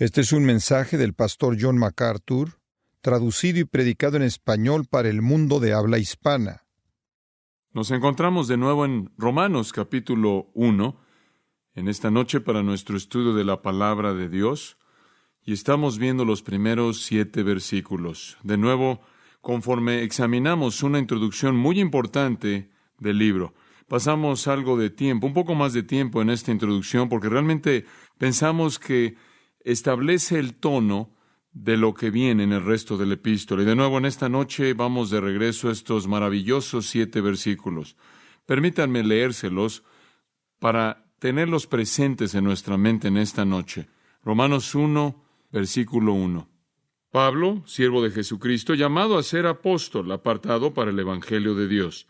Este es un mensaje del pastor John MacArthur, traducido y predicado en español para el mundo de habla hispana. Nos encontramos de nuevo en Romanos capítulo 1, en esta noche para nuestro estudio de la palabra de Dios, y estamos viendo los primeros 7 versículos. De nuevo, conforme examinamos una introducción muy importante del libro, pasamos algo de tiempo, un poco más de tiempo en esta introducción, porque realmente pensamos que establece el tono de lo que viene en el resto del epístola. Y de nuevo en esta noche vamos de regreso a estos maravillosos 7 versículos. Permítanme leérselos para tenerlos presentes en nuestra mente en esta noche. Romanos 1, versículo 1. Pablo, siervo de Jesucristo, llamado a ser apóstol, apartado para el Evangelio de Dios,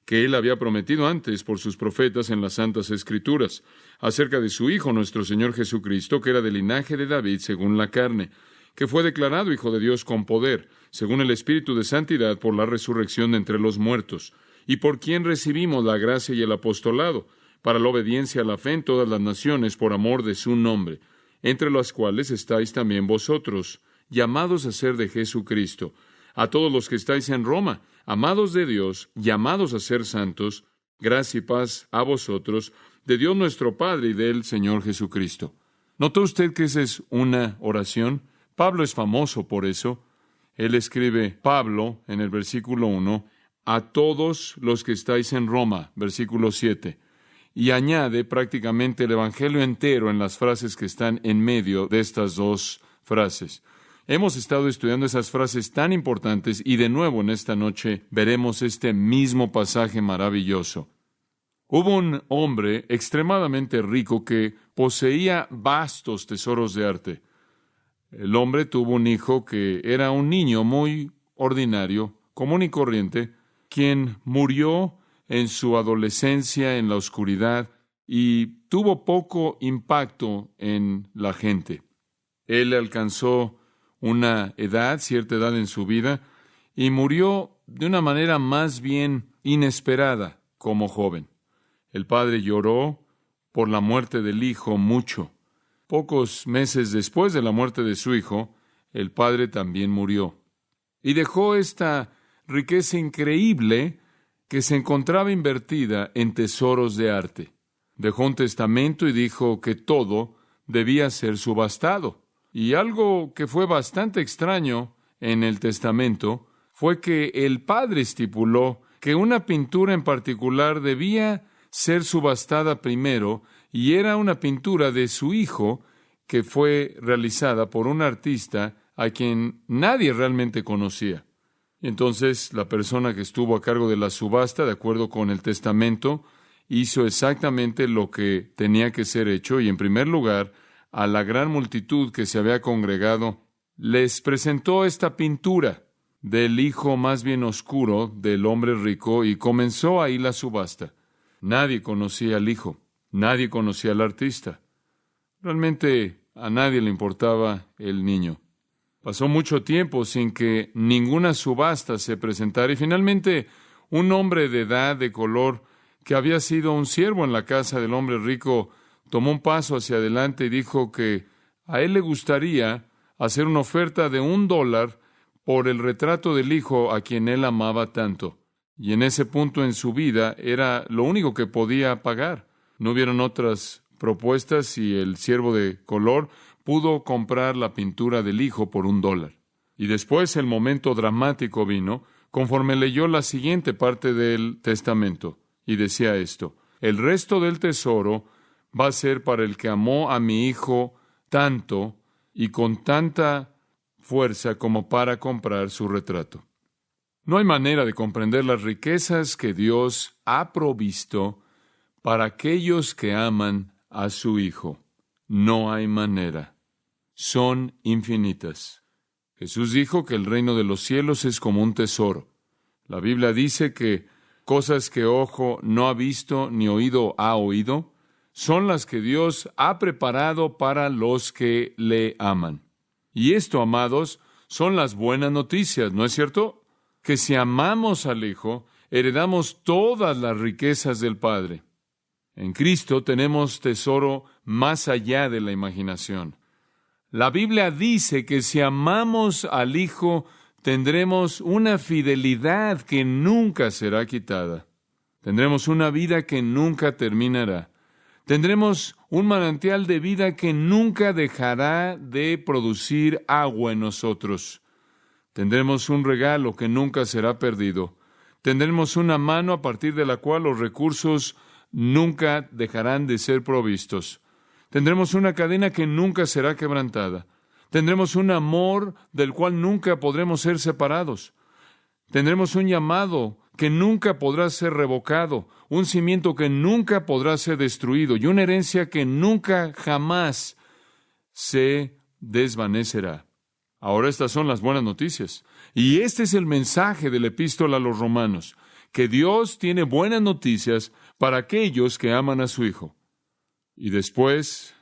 que él había prometido antes por sus profetas en las Santas Escrituras, acerca de su Hijo, nuestro Señor Jesucristo, que era del linaje de David según la carne, que fue declarado Hijo de Dios con poder, según el Espíritu de Santidad, por la resurrección de entre los muertos, y por quien recibimos la gracia y el apostolado, para la obediencia a la fe en todas las naciones, por amor de su nombre, entre las cuales estáis también vosotros, llamados a ser de Jesucristo, a todos los que estáis en Roma, amados de Dios, llamados a ser santos, gracia y paz a vosotros, de Dios nuestro Padre y del Señor Jesucristo. ¿Notó usted que esa es una oración? Pablo es famoso por eso. Él escribe, Pablo, en el versículo 1, a todos los que estáis en Roma, versículo 7, y añade prácticamente el Evangelio entero en las frases que están en medio de estas dos frases. Hemos estado estudiando esas frases tan importantes y de nuevo en esta noche veremos este mismo pasaje maravilloso. Hubo un hombre extremadamente rico que poseía vastos tesoros de arte. El hombre tuvo un hijo que era un niño muy ordinario, común y corriente, quien murió en su adolescencia en la oscuridad y tuvo poco impacto en la gente. Él alcanzó una edad, cierta edad en su vida, y murió de una manera más bien inesperada como joven. El padre lloró por la muerte del hijo mucho. Pocos meses después de la muerte de su hijo, el padre también murió. Y dejó esta riqueza increíble que se encontraba invertida en tesoros de arte. Dejó un testamento y dijo que todo debía ser subastado. Y algo que fue bastante extraño en el testamento fue que el padre estipuló que una pintura en particular debía ser subastada primero, y era una pintura de su hijo que fue realizada por un artista a quien nadie realmente conocía. Entonces, la persona que estuvo a cargo de la subasta, de acuerdo con el testamento, hizo exactamente lo que tenía que ser hecho, y en primer lugar, a la gran multitud que se había congregado, les presentó esta pintura del hijo más bien oscuro del hombre rico, y comenzó ahí la subasta. Nadie conocía al hijo, nadie conocía al artista. Realmente a nadie le importaba el niño. Pasó mucho tiempo sin que ninguna subasta se presentara, y finalmente un hombre de edad, de color, que había sido un siervo en la casa del hombre rico, tomó un paso hacia adelante y dijo que a él le gustaría hacer una oferta de $1 por el retrato del hijo a quien él amaba tanto. Y en ese punto en su vida era lo único que podía pagar. No hubieron otras propuestas y el siervo de color pudo comprar la pintura del hijo por $1. Y después el momento dramático vino conforme leyó la siguiente parte del testamento. Y decía esto: el resto del tesoro va a ser para el que amó a mi hijo tanto y con tanta fuerza como para comprar su retrato. No hay manera de comprender las riquezas que Dios ha provisto para aquellos que aman a su Hijo. No hay manera. Son infinitas. Jesús dijo que el reino de los cielos es como un tesoro. La Biblia dice que cosas que ojo no ha visto ni oído ha oído son las que Dios ha preparado para los que le aman. Y esto, amados, son las buenas noticias, ¿no es cierto? Que si amamos al Hijo, heredamos todas las riquezas del Padre. En Cristo tenemos tesoro más allá de la imaginación. La Biblia dice que si amamos al Hijo, tendremos una fidelidad que nunca será quitada. Tendremos una vida que nunca terminará. Tendremos un manantial de vida que nunca dejará de producir agua en nosotros. Tendremos un regalo que nunca será perdido. Tendremos una mano a partir de la cual los recursos nunca dejarán de ser provistos. Tendremos una cadena que nunca será quebrantada. Tendremos un amor del cual nunca podremos ser separados. Tendremos un llamado que nunca podrá ser revocado, un cimiento que nunca podrá ser destruido y una herencia que nunca jamás se desvanecerá. Ahora estas son las buenas noticias. Y este es el mensaje de la epístola a los romanos, que Dios tiene buenas noticias para aquellos que aman a su Hijo. Y después,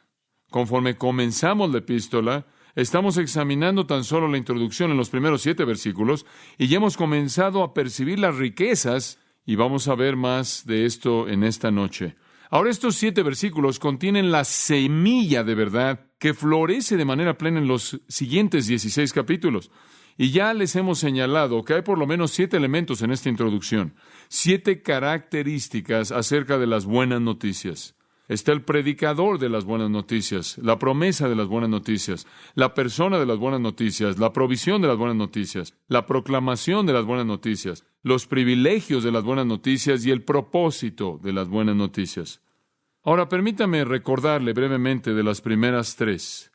conforme comenzamos la epístola, estamos examinando tan solo la introducción en los primeros 7 versículos y ya hemos comenzado a percibir las riquezas y vamos a ver más de esto en esta noche. Ahora estos 7 versículos contienen la semilla de verdad que florece de manera plena en los siguientes 16 capítulos. Y ya les hemos señalado que hay por lo menos 7 elementos en esta introducción, 7 características acerca de las buenas noticias. Está el predicador de las buenas noticias, la promesa de las buenas noticias, la persona de las buenas noticias, la provisión de las buenas noticias, la proclamación de las buenas noticias, los privilegios de las buenas noticias y el propósito de las buenas noticias. Ahora, permítame recordarle brevemente de las primeras 3.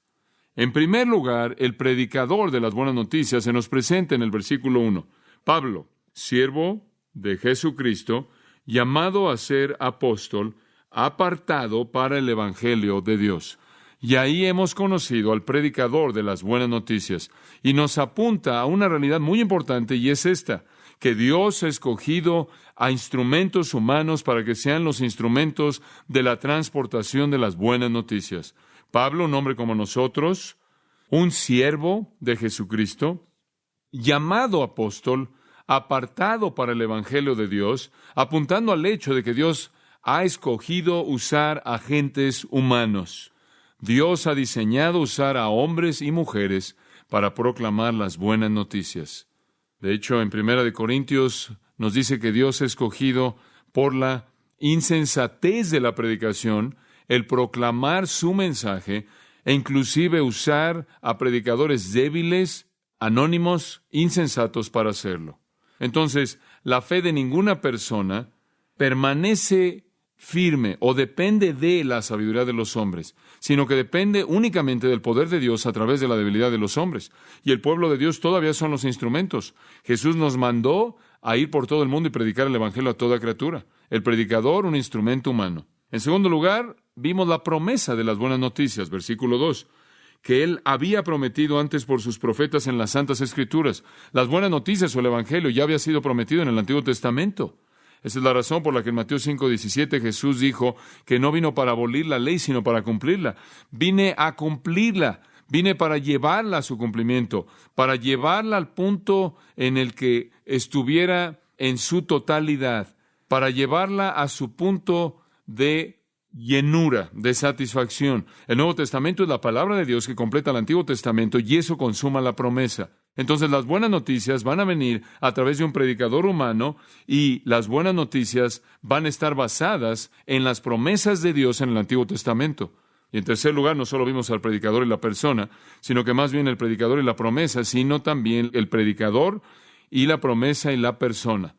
En primer lugar, el predicador de las buenas noticias se nos presenta en el versículo 1. Pablo, siervo de Jesucristo, llamado a ser apóstol, apartado para el Evangelio de Dios. Y ahí hemos conocido al predicador de las buenas noticias. Y nos apunta a una realidad muy importante y es esta, que Dios ha escogido a instrumentos humanos para que sean los instrumentos de la transportación de las buenas noticias. Pablo, un hombre como nosotros, un siervo de Jesucristo, llamado apóstol, apartado para el Evangelio de Dios, apuntando al hecho de que Dios ha escogido usar agentes humanos. Dios ha diseñado usar a hombres y mujeres para proclamar las buenas noticias. De hecho, en 1 Corintios nos dice que Dios ha escogido por la insensatez de la predicación el proclamar su mensaje e inclusive usar a predicadores débiles, anónimos, insensatos para hacerlo. Entonces, la fe de ninguna persona permanece firme o depende de la sabiduría de los hombres, sino que depende únicamente del poder de Dios a través de la debilidad de los hombres. Y el pueblo de Dios todavía son los instrumentos. Jesús nos mandó a ir por todo el mundo y predicar el Evangelio a toda criatura. El predicador, un instrumento humano. En segundo lugar, vimos la promesa de las buenas noticias, versículo 2, que Él había prometido antes por sus profetas en las Santas Escrituras. Las buenas noticias o el Evangelio ya había sido prometido en el Antiguo Testamento. Esa es la razón por la que en Mateo 5:17 Jesús dijo que no vino para abolir la ley, sino para cumplirla. Vine a cumplirla, vine para llevarla a su cumplimiento, para llevarla al punto en el que estuviera en su totalidad, para llevarla a su punto de llenura, de satisfacción. El Nuevo Testamento es la palabra de Dios que completa el Antiguo Testamento y eso consuma la promesa. Entonces las buenas noticias van a venir a través de un predicador humano y las buenas noticias van a estar basadas en las promesas de Dios en el Antiguo Testamento. Y en tercer lugar, no solo vimos al predicador y la persona, sino que más bien el predicador y la promesa, sino también el predicador y la promesa y la persona.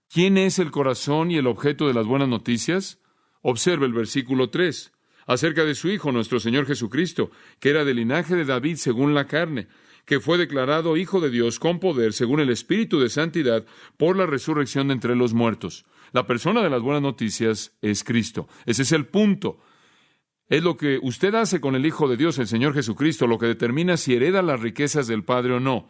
¿Quién es el corazón y el objeto de las buenas noticias? Observe el versículo 3, acerca de su Hijo, nuestro Señor Jesucristo, que era del linaje de David según la carne, que fue declarado Hijo de Dios con poder según el Espíritu de Santidad por la resurrección de entre los muertos. La persona de las buenas noticias es Cristo. Ese es el punto. Es lo que usted hace con el Hijo de Dios, el Señor Jesucristo, lo que determina si hereda las riquezas del Padre o no.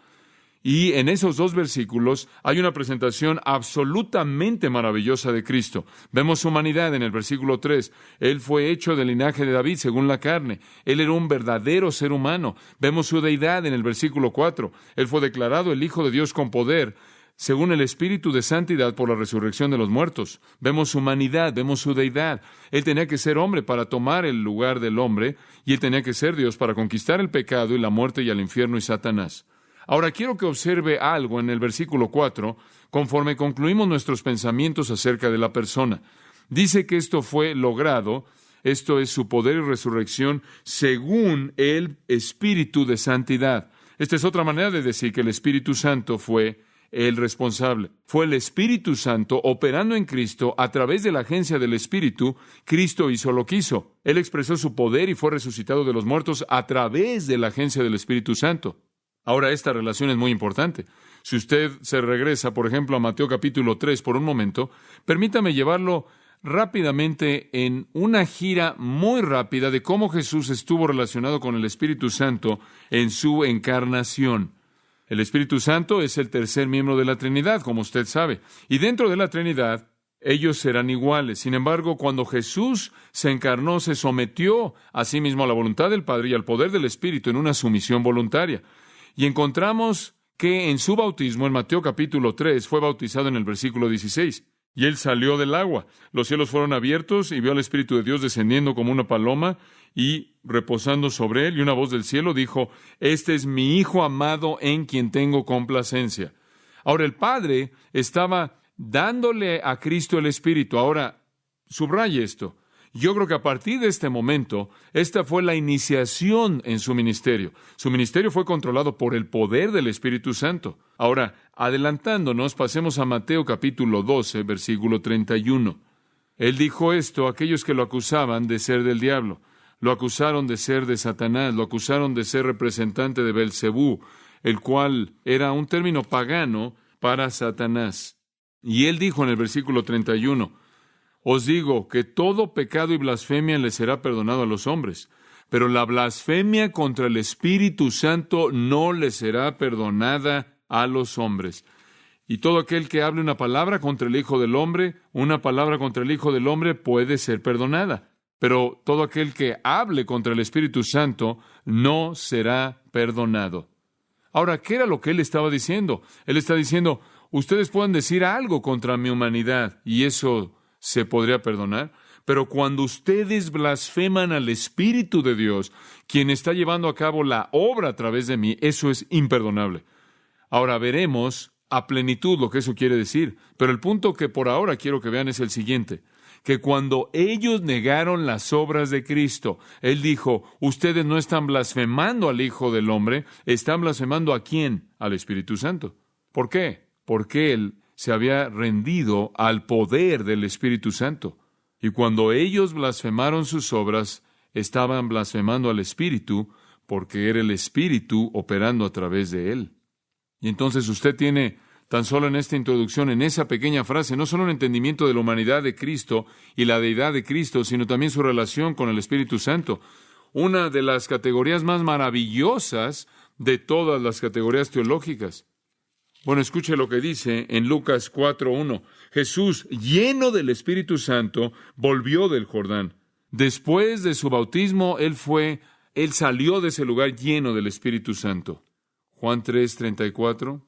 Y en esos 2 versículos hay una presentación absolutamente maravillosa de Cristo. Vemos su humanidad en el versículo 3. Él fue hecho del linaje de David según la carne. Él era un verdadero ser humano. Vemos su deidad en el versículo 4. Él fue declarado el Hijo de Dios con poder según el Espíritu de santidad por la resurrección de los muertos. Vemos su humanidad, vemos su deidad. Él tenía que ser hombre para tomar el lugar del hombre, y Él tenía que ser Dios para conquistar el pecado y la muerte y el infierno y Satanás. Ahora quiero que observe algo en el versículo 4, conforme concluimos nuestros pensamientos acerca de la persona. Dice que esto fue logrado, esto es su poder y resurrección, según el Espíritu de santidad. Esta es otra manera de decir que el Espíritu Santo fue el responsable. Fue el Espíritu Santo operando en Cristo a través de la agencia del Espíritu. Cristo hizo lo que hizo. Él expresó su poder y fue resucitado de los muertos a través de la agencia del Espíritu Santo. Ahora, esta relación es muy importante. Si usted se regresa, por ejemplo, a Mateo capítulo 3 por un momento, permítame llevarlo rápidamente en una gira muy rápida de cómo Jesús estuvo relacionado con el Espíritu Santo en su encarnación. El Espíritu Santo es el tercer miembro de la Trinidad, como usted sabe, y dentro de la Trinidad ellos serán iguales. Sin embargo, cuando Jesús se encarnó, se sometió a sí mismo a la voluntad del Padre y al poder del Espíritu en una sumisión voluntaria. Y encontramos que en su bautismo, en Mateo capítulo 3, fue bautizado en el versículo 16. Y Él salió del agua. Los cielos fueron abiertos y vio al Espíritu de Dios descendiendo como una paloma y reposando sobre Él. Y una voz del cielo dijo: Este es mi Hijo amado en quien tengo complacencia. Ahora, el Padre estaba dándole a Cristo el Espíritu. Ahora, subraye esto. Yo creo que a partir de este momento, esta fue la iniciación en su ministerio. Su ministerio fue controlado por el poder del Espíritu Santo. Ahora, adelantándonos, pasemos a Mateo capítulo 12, versículo 31. Él dijo esto a aquellos que lo acusaban de ser del diablo. Lo acusaron de ser de Satanás, lo acusaron de ser representante de Belcebú, el cual era un término pagano para Satanás. Y él dijo en el versículo 31, Os digo que todo pecado y blasfemia le será perdonado a los hombres, pero la blasfemia contra el Espíritu Santo no le será perdonada a los hombres. Y todo aquel que hable una palabra contra el Hijo del Hombre, una palabra contra el Hijo del Hombre puede ser perdonada. Pero todo aquel que hable contra el Espíritu Santo no será perdonado. Ahora, ¿qué era lo que él estaba diciendo? Él está diciendo, ustedes pueden decir algo contra mi humanidad y eso se podría perdonar, pero cuando ustedes blasfeman al Espíritu de Dios, quien está llevando a cabo la obra a través de mí, eso es imperdonable. Ahora veremos a plenitud lo que eso quiere decir, pero el punto que por ahora quiero que vean es el siguiente, que cuando ellos negaron las obras de Cristo, Él dijo, ustedes no están blasfemando al Hijo del Hombre, están blasfemando ¿a quién? Al Espíritu Santo. ¿Por qué? Porque Él se había rendido al poder del Espíritu Santo. Y cuando ellos blasfemaron sus obras, estaban blasfemando al Espíritu, porque era el Espíritu operando a través de Él. Y entonces usted tiene, tan solo en esta introducción, en esa pequeña frase, no solo un entendimiento de la humanidad de Cristo y la deidad de Cristo, sino también su relación con el Espíritu Santo. Una de las categorías más maravillosas de todas las categorías teológicas. Bueno, escuche lo que dice en Lucas 4:1. Jesús, lleno del Espíritu Santo, volvió del Jordán. Después de su bautismo, Él salió de ese lugar lleno del Espíritu Santo. Juan 3:34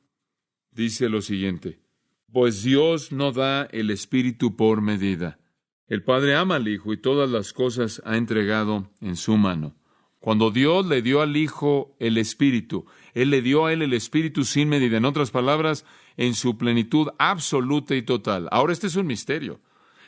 dice lo siguiente: Pues Dios no da el Espíritu por medida. El Padre ama al Hijo y todas las cosas ha entregado en su mano. Cuando Dios le dio al Hijo el Espíritu, Él le dio a Él el Espíritu sin medida. En otras palabras, en su plenitud absoluta y total. Ahora, este es un misterio.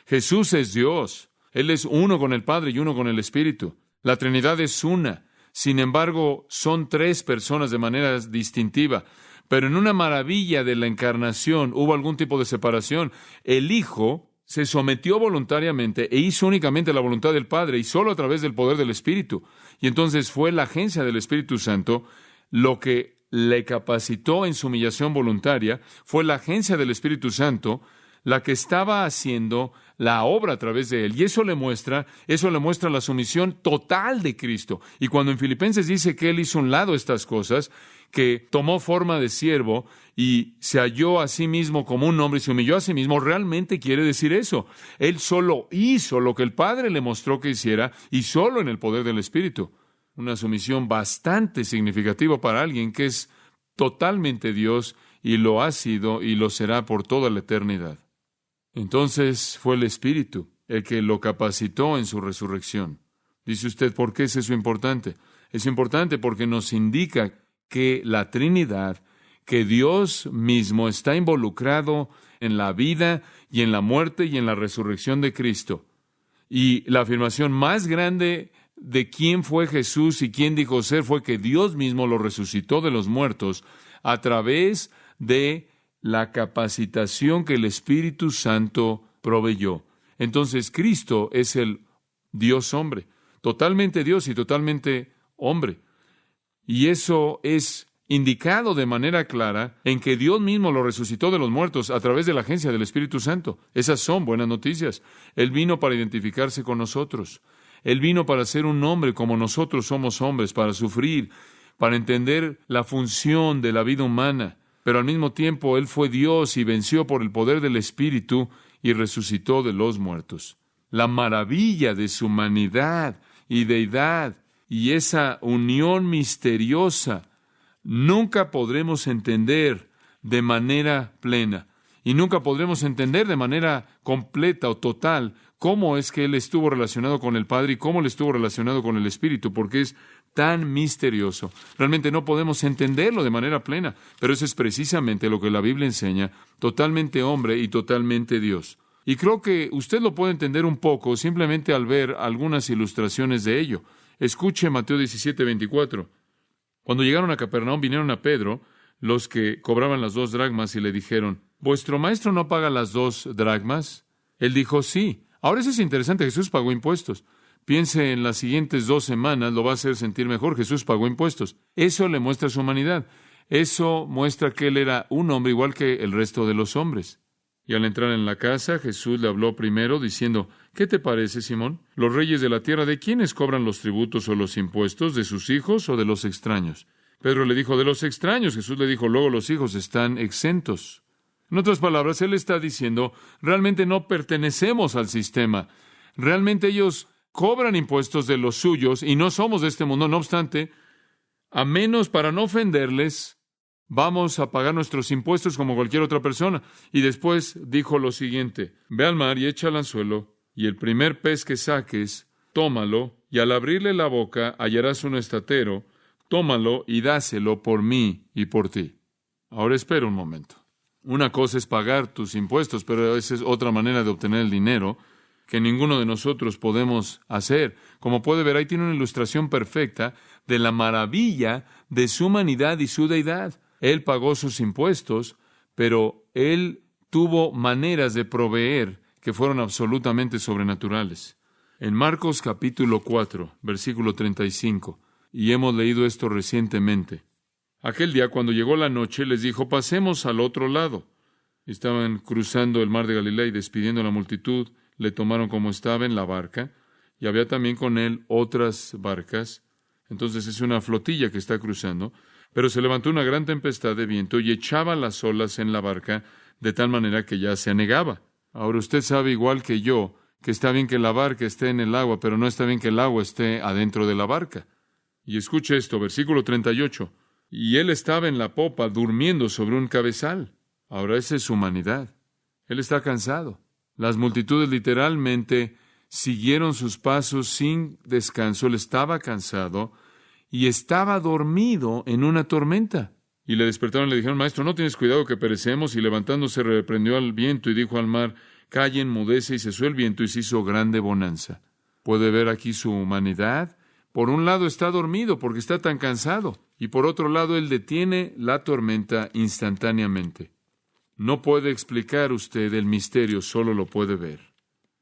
Jesús es Dios. Él es uno con el Padre y uno con el Espíritu. La Trinidad es una. Sin embargo, son tres personas de manera distintiva. Pero en una maravilla de la encarnación hubo algún tipo de separación. El Hijo se sometió voluntariamente e hizo únicamente la voluntad del Padre y solo a través del poder del Espíritu. Y entonces fue la agencia del Espíritu Santo lo que le capacitó en su humillación voluntaria, fue la agencia del Espíritu Santo la que estaba haciendo la obra a través de Él. Y eso le muestra la sumisión total de Cristo. Y cuando en Filipenses dice que Él hizo a un lado estas cosas, que tomó forma de siervo y se halló a sí mismo como un hombre y se humilló a sí mismo, realmente quiere decir eso. Él solo hizo lo que el Padre le mostró que hiciera y solo en el poder del Espíritu. Una sumisión bastante significativa para alguien que es totalmente Dios y lo ha sido y lo será por toda la eternidad. Entonces fue el Espíritu el que lo capacitó en su resurrección. Dice usted, ¿por qué es eso importante? Es importante porque nos indica que la Trinidad, que Dios mismo está involucrado en la vida y en la muerte y en la resurrección de Cristo. Y la afirmación más grande de quién fue Jesús y quién dijo ser fue que Dios mismo lo resucitó de los muertos a través de la capacitación que el Espíritu Santo proveyó. Entonces, Cristo es el Dios hombre, totalmente Dios y totalmente hombre. Y eso es indicado de manera clara en que Dios mismo lo resucitó de los muertos a través de la agencia del Espíritu Santo. Esas son buenas noticias. Él vino para identificarse con nosotros. Él vino para ser un hombre como nosotros somos hombres, para sufrir, para entender la función de la vida humana. Pero al mismo tiempo Él fue Dios y venció por el poder del Espíritu y resucitó de los muertos. La maravilla de su humanidad y deidad y esa unión misteriosa nunca podremos entender de manera plena y nunca podremos entender de manera completa o total cómo es que Él estuvo relacionado con el Padre y cómo Él estuvo relacionado con el Espíritu, porque es tan misterioso. Realmente no podemos entenderlo de manera plena, pero eso es precisamente lo que la Biblia enseña, totalmente hombre y totalmente Dios. Y creo que usted lo puede entender un poco simplemente al ver algunas ilustraciones de ello. Escuche Mateo 17:24. Cuando llegaron a Capernaum, vinieron a Pedro, los que cobraban las 2 dracmas, y le dijeron, ¿vuestro maestro no paga las 2 dracmas? Él dijo, sí. Ahora eso es interesante, Jesús pagó impuestos. Piense en las siguientes 2 semanas, lo va a hacer sentir mejor. Jesús pagó impuestos. Eso le muestra su humanidad. Eso muestra que Él era un hombre igual que el resto de los hombres. Y al entrar en la casa, Jesús le habló primero diciendo, ¿qué te parece, Simón? ¿Los reyes de la tierra de quiénes cobran los tributos o los impuestos? ¿De sus hijos o de los extraños? Pedro le dijo, de los extraños. Jesús le dijo, luego los hijos están exentos. En otras palabras, Él está diciendo, realmente no pertenecemos al sistema. Realmente ellos cobran impuestos de los suyos y no somos de este mundo. No obstante, a menos para no ofenderles, vamos a pagar nuestros impuestos como cualquier otra persona. Y después dijo lo siguiente, ve al mar y echa al anzuelo, y el primer pez que saques, tómalo, y al abrirle la boca hallarás un estatero, tómalo y dáselo por mí y por ti. Ahora espera un momento. Una cosa es pagar tus impuestos, pero esa es otra manera de obtener el dinero que ninguno de nosotros podemos hacer. Como puede ver, ahí tiene una ilustración perfecta de la maravilla de su humanidad y su deidad. Él pagó sus impuestos, pero Él tuvo maneras de proveer que fueron absolutamente sobrenaturales. En Marcos capítulo 4, versículo 35, y hemos leído esto recientemente. Aquel día, cuando llegó la noche, les dijo, pasemos al otro lado. Estaban cruzando el mar de Galilea y despidiendo a la multitud, le tomaron como estaba en la barca, y había también con él otras barcas. Entonces es una flotilla que está cruzando. Pero se levantó una gran tempestad de viento y echaba las olas en la barca de tal manera que ya se anegaba. Ahora usted sabe igual que yo que está bien que la barca esté en el agua, pero no está bien que el agua esté adentro de la barca. Y escuche esto, versículo 38. Y él estaba en la popa durmiendo sobre un cabezal. Ahora esa es su humanidad. Él está cansado. Las multitudes literalmente siguieron sus pasos sin descanso. Él estaba cansado y estaba dormido en una tormenta. Y le despertaron y le dijeron, maestro, ¿no tienes cuidado que perecemos? Y levantándose reprendió al viento y dijo al mar, calla, enmudece, y cesó el viento y se hizo grande bonanza. ¿Puede ver aquí su humanidad? Por un lado está dormido porque está tan cansado, y por otro lado Él detiene la tormenta instantáneamente. No puede explicar usted el misterio, solo lo puede ver.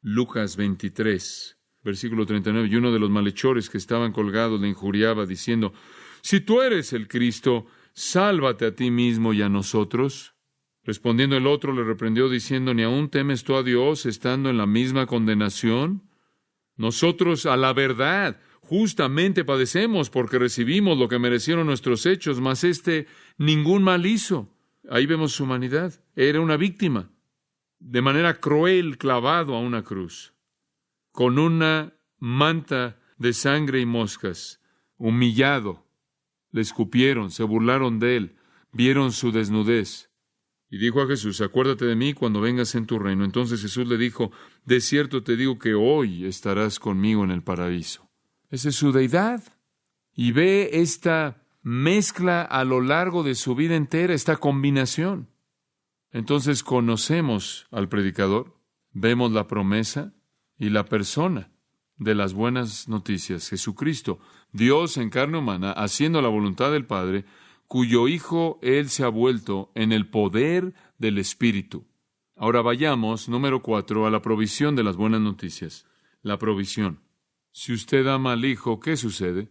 Lucas 23, versículo 39, y uno de los malhechores que estaban colgados le injuriaba diciendo, si tú eres el Cristo, sálvate a ti mismo y a nosotros. Respondiendo el otro le reprendió diciendo, ¿ni aún temes tú a Dios estando en la misma condenación? Nosotros a la verdad justamente padecemos porque recibimos lo que merecieron nuestros hechos, mas ningún mal hizo. Ahí vemos su humanidad. Era una víctima, de manera cruel clavado a una cruz, con una manta de sangre y moscas, humillado. Le escupieron, se burlaron de él, vieron su desnudez. Y dijo a Jesús: acuérdate de mí cuando vengas en tu reino. Entonces Jesús le dijo: de cierto te digo que hoy estarás conmigo en el paraíso. Esa es su deidad. Y ve esta mezcla a lo largo de su vida entera, esta combinación. Entonces conocemos al predicador, vemos la promesa y la persona de las buenas noticias, Jesucristo, Dios en carne humana, haciendo la voluntad del Padre, cuyo Hijo Él se ha vuelto en el poder del Espíritu. Ahora vayamos, número 4, a la provisión de las buenas noticias. La provisión. Si usted ama al Hijo, ¿qué sucede?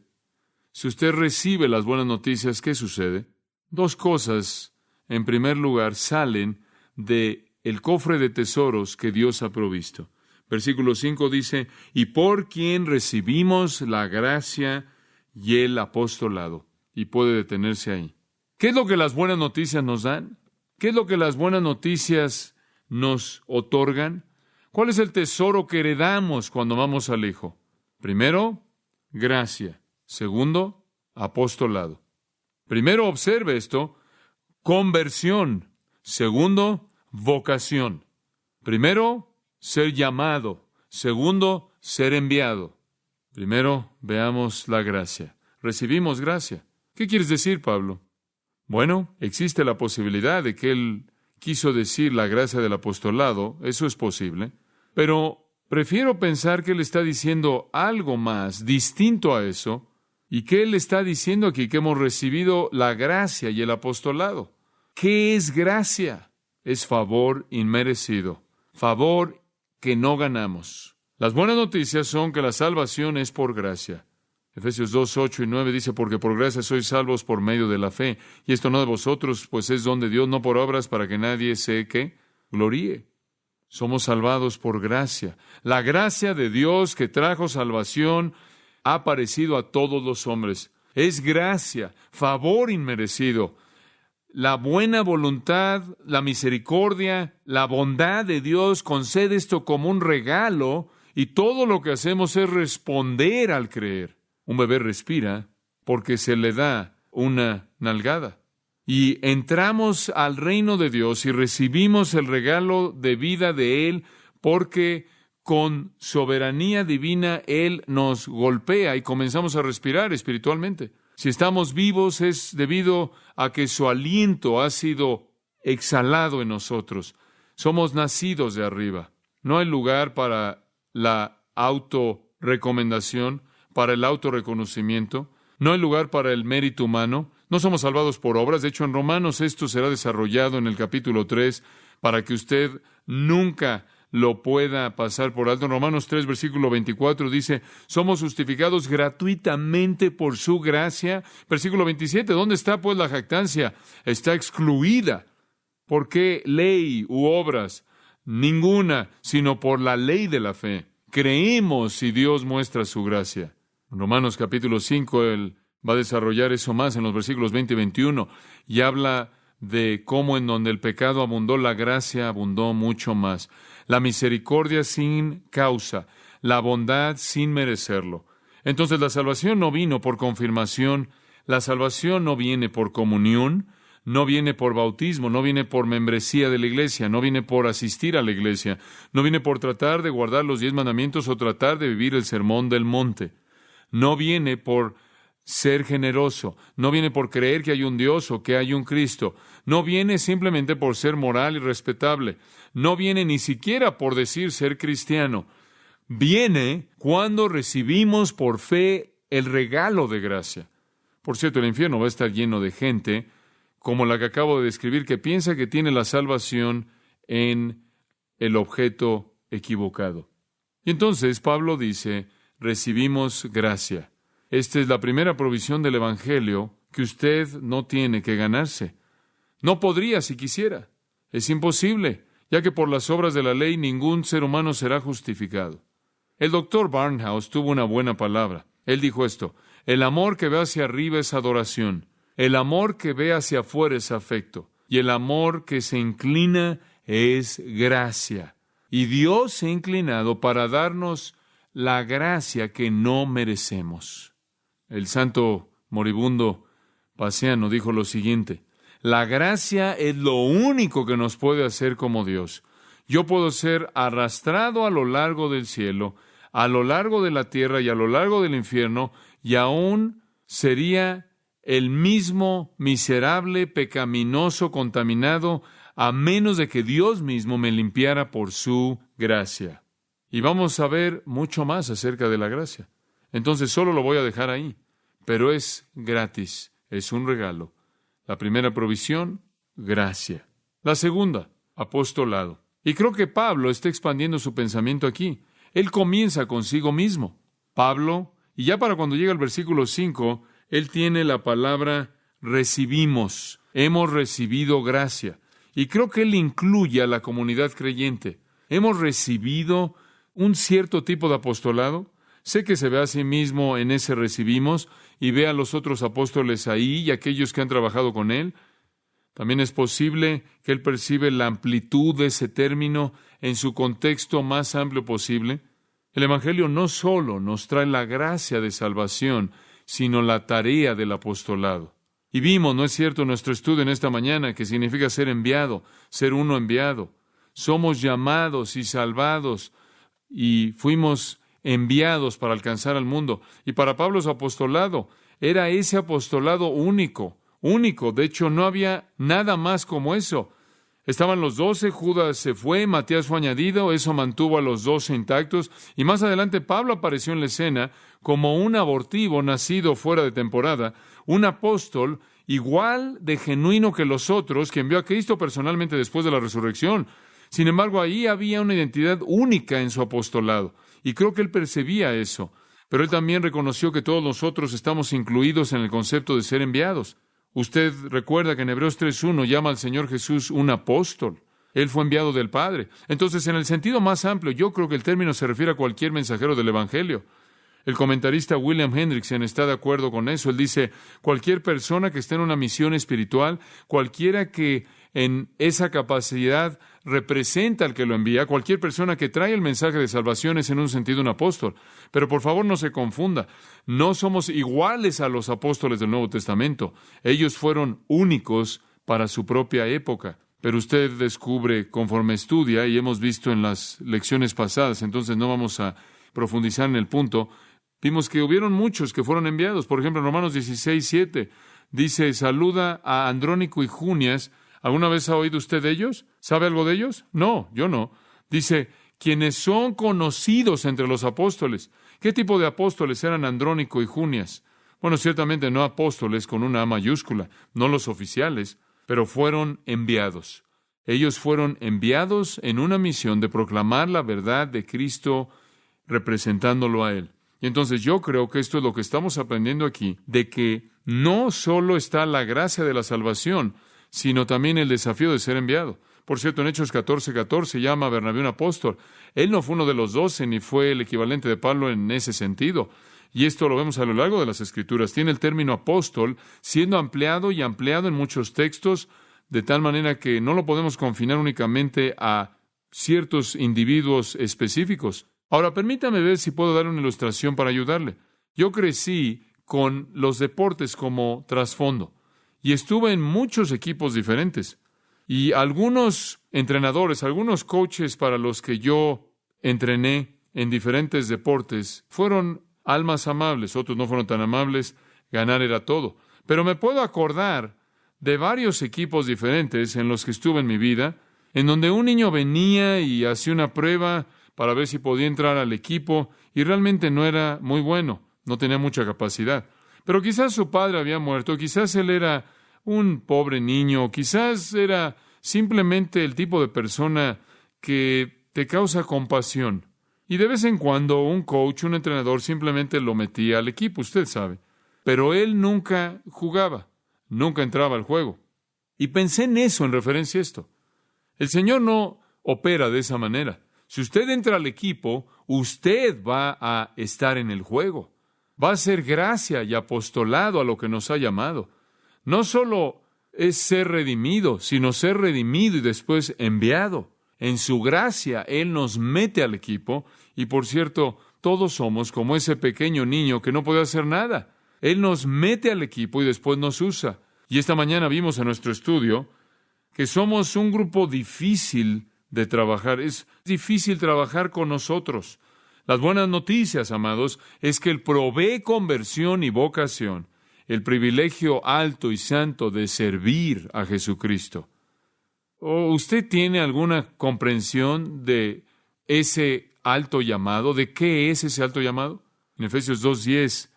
Si usted recibe las buenas noticias, ¿qué sucede? Dos cosas, en primer lugar, salen del cofre de tesoros que Dios ha provisto. Versículo 5 dice: y por quien recibimos la gracia y el apostolado. Y puede detenerse ahí. ¿Qué es lo que las buenas noticias nos dan? ¿Qué es lo que las buenas noticias nos otorgan? ¿Cuál es el tesoro que heredamos cuando amamos al Hijo? Primero, gracia. Segundo, apostolado. Primero, observe esto: conversión. Segundo, vocación. Primero, ser llamado. Segundo, ser enviado. Primero, veamos la gracia. Recibimos gracia. ¿Qué quieres decir, Pablo? Bueno, existe la posibilidad de que él quiso decir la gracia del apostolado. Eso es posible. Pero prefiero pensar que él está diciendo algo más distinto a eso, y que él está diciendo aquí que hemos recibido la gracia y el apostolado. ¿Qué es gracia? Es favor inmerecido, favor que no ganamos. Las buenas noticias son que la salvación es por gracia. Efesios 2, 8 y 9 dice: porque por gracia sois salvos por medio de la fe, y esto no de vosotros, pues es don de Dios, no por obras, para que nadie se gloríe. Somos salvados por gracia. La gracia de Dios que trajo salvación ha aparecido a todos los hombres. Es gracia, favor inmerecido. La buena voluntad, la misericordia, la bondad de Dios concede esto como un regalo, y todo lo que hacemos es responder al creer. Un bebé respira porque se le da una nalgada. Y entramos al reino de Dios y recibimos el regalo de vida de Él, porque con soberanía divina Él nos golpea y comenzamos a respirar espiritualmente. Si estamos vivos es debido a que su aliento ha sido exhalado en nosotros. Somos nacidos de arriba. No hay lugar para la autorrecomendación, para el autorreconocimiento. No hay lugar para el mérito humano. No somos salvados por obras. De hecho, en Romanos esto será desarrollado en el capítulo 3 para que usted nunca lo pueda pasar por alto. En Romanos 3, versículo 24 dice: somos justificados gratuitamente por su gracia. Versículo 27, ¿dónde está pues la jactancia? Está excluida. ¿Por qué ley u obras? Ninguna, sino por la ley de la fe. Creemos si Dios muestra su gracia. En Romanos capítulo 5, él va a desarrollar eso más en los versículos 20 y 21, y habla de cómo en donde el pecado abundó, la gracia abundó mucho más. La misericordia sin causa, la bondad sin merecerlo. Entonces la salvación no vino por confirmación, la salvación no viene por comunión, no viene por bautismo, no viene por membresía de la iglesia, no viene por asistir a la iglesia, no viene por tratar de guardar los 10 mandamientos o tratar de vivir el sermón del monte. No viene por ser generoso, no viene por creer que hay un Dios o que hay un Cristo, no viene simplemente por ser moral y respetable, no viene ni siquiera por decir ser cristiano. Viene cuando recibimos por fe el regalo de gracia. Por cierto, el infierno va a estar lleno de gente como la que acabo de describir, que piensa que tiene la salvación en el objeto equivocado. Y entonces Pablo dice: recibimos gracia. Esta es la primera provisión del Evangelio que usted no tiene que ganarse. No podría si quisiera. Es imposible, ya que por las obras de la ley ningún ser humano será justificado. El doctor Barnhouse tuvo una buena palabra. Él dijo esto: el amor que ve hacia arriba es adoración, el amor que ve hacia afuera es afecto, y el amor que se inclina es gracia. Y Dios se ha inclinado para darnos la gracia que no merecemos. El santo moribundo Paciano dijo lo siguiente: La gracia es lo único que nos puede hacer como Dios. Yo puedo ser arrastrado a lo largo del cielo, a lo largo de la tierra y a lo largo del infierno, y aún sería el mismo miserable, pecaminoso, contaminado, a menos de que Dios mismo me limpiara por su gracia. Y vamos a ver mucho más acerca de la gracia. Entonces solo lo voy a dejar ahí, pero es gratis, es un regalo. La primera provisión, gracia. La segunda, apostolado. Y creo que Pablo está expandiendo su pensamiento aquí. Él comienza consigo mismo. Pablo, y ya para cuando llega al versículo 5, él tiene la palabra recibimos. Hemos recibido gracia. Y creo que él incluye a la comunidad creyente. Hemos recibido un cierto tipo de apostolado. Sé que se ve a sí mismo en ese recibimos y ve a los otros apóstoles ahí y aquellos que han trabajado con él. También es posible que él percibe la amplitud de ese término en su contexto más amplio posible. El Evangelio no solo nos trae la gracia de salvación, sino la tarea del apostolado. Y vimos, ¿no es cierto?, nuestro estudio en esta mañana, que significa ser enviado, ser uno enviado. Somos llamados y salvados y fuimos enviados para alcanzar al mundo. Y para Pablo su apostolado era ese apostolado único. De hecho, no había nada más como eso. Estaban los 12, Judas se fue, Matías fue añadido, eso mantuvo a los 12 intactos, y más adelante Pablo apareció en la escena como un abortivo nacido fuera de temporada, un apóstol igual de genuino que los otros, que envió a Cristo personalmente después de la resurrección. Sin embargo, ahí había una identidad única en su apostolado, y creo que él percibía eso, pero él también reconoció que todos nosotros estamos incluidos en el concepto de ser enviados. Usted recuerda que en Hebreos 3:1 llama al Señor Jesús un apóstol. Él fue enviado del Padre. Entonces, en el sentido más amplio, yo creo que el término se refiere a cualquier mensajero del Evangelio. El comentarista William Hendrickson está de acuerdo con eso. Él dice, cualquier persona que esté en una misión espiritual, cualquiera que en esa capacidad representa al que lo envía, cualquier persona que trae el mensaje de salvación es en un sentido un apóstol. Pero por favor no se confunda, no somos iguales a los apóstoles del Nuevo Testamento. Ellos fueron únicos para su propia época. Pero usted descubre conforme estudia, y hemos visto en las lecciones pasadas, entonces no vamos a profundizar en el punto, vimos que hubieron muchos que fueron enviados. Por ejemplo, en Romanos 16:7 dice, saluda a Andrónico y Junias. ¿Alguna vez ha oído usted de ellos? ¿Sabe algo de ellos? No, yo no. Dice, quienes son conocidos entre los apóstoles. ¿Qué tipo de apóstoles eran Andrónico y Junias? Bueno, ciertamente no apóstoles con una A mayúscula, no los oficiales, pero fueron enviados. Ellos fueron enviados en una misión de proclamar la verdad de Cristo representándolo a Él. Y entonces yo creo que esto es lo que estamos aprendiendo aquí, de que no solo está la gracia de la salvación, sino también el desafío de ser enviado. Por cierto, en Hechos 14:14 llama a Bernabé un apóstol. Él no fue uno de los 12, ni fue el equivalente de Pablo en ese sentido. Y esto lo vemos a lo largo de las Escrituras. Tiene el término apóstol siendo ampliado y ampliado en muchos textos, de tal manera que no lo podemos confinar únicamente a ciertos individuos específicos. Ahora, permítame ver si puedo dar una ilustración para ayudarle. Yo crecí con los deportes como trasfondo y estuve en muchos equipos diferentes. Y algunos entrenadores, algunos coaches para los que yo entrené en diferentes deportes fueron almas amables, otros no fueron tan amables, ganar era todo. Pero me puedo acordar de varios equipos diferentes en los que estuve en mi vida, en donde un niño venía y hacía una prueba para ver si podía entrar al equipo, y realmente no era muy bueno, no tenía mucha capacidad. Pero quizás su padre había muerto, quizás él era un pobre niño, quizás era simplemente el tipo de persona que te causa compasión. Y de vez en cuando un coach, un entrenador, simplemente lo metía al equipo, usted sabe. Pero él nunca jugaba, nunca entraba al juego. Y pensé en eso en referencia a esto. El Señor no opera de esa manera. Si usted entra al equipo, usted va a estar en el juego. Va a ser gracia y apostolado a lo que nos ha llamado. No solo es ser redimido, sino ser redimido y después enviado. En su gracia, Él nos mete al equipo. Y por cierto, todos somos como ese pequeño niño que no puede hacer nada. Él nos mete al equipo y después nos usa. Y esta mañana vimos en nuestro estudio que somos un grupo difícil de trabajar. Es difícil trabajar con nosotros. Las buenas noticias, amados, es que Él provee conversión y vocación, el privilegio alto y santo de servir a Jesucristo. ¿O usted tiene alguna comprensión de ese alto llamado? ¿De qué es ese alto llamado? En Efesios 2:10